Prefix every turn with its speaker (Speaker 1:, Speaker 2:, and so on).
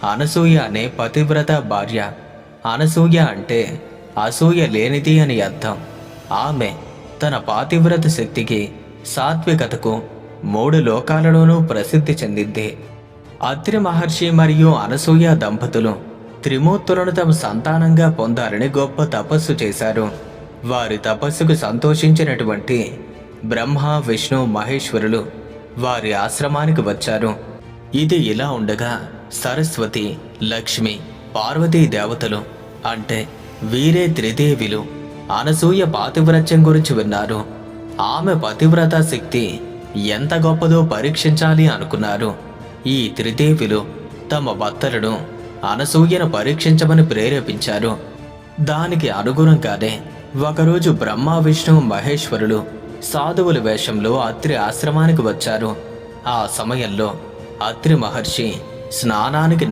Speaker 1: అనసూయ అనే పతివ్రత భార్య. అనసూయ అంటే అసూయ లేనిది అని అర్థం. ఆమె తన పాతివ్రత శక్తికి, సాత్వికతకు 3 లోకాలలోనూ ప్రసిద్ధి చెందింది. అత్రి మహర్షి మరియు అనసూయ దంపతులు త్రిమూర్తులను తమ సంతానంగా పొందాలని గొప్ప తపస్సు చేశారు. వారి తపస్సుకు సంతోషించినటువంటి బ్రహ్మ, విష్ణు, మహేశ్వరులు వారి ఆశ్రమానికి వచ్చారు. ఇది ఇలా ఉండగా సరస్వతి, లక్ష్మి, పార్వతీ దేవతలు అంటే వీరే త్రిదేవిలు అనసూయ పాతివ్రత్యం గురించి విన్నారు. ఆమె పతివ్రత శక్తి ఎంత గొప్పదో పరీక్షించాలి అనుకున్నారు. ఈ త్రిదేవిలు తమ భర్తలను అనసూయను పరీక్షించమని ప్రేరేపించారు. దానికి అనుగుణంగానే ఒకరోజు బ్రహ్మ, విష్ణు, మహేశ్వరులు సాధువుల వేషంలో అత్రి ఆశ్రమానికి వచ్చారు. ఆ సమయంలో అత్రి మహర్షి స్నానానికి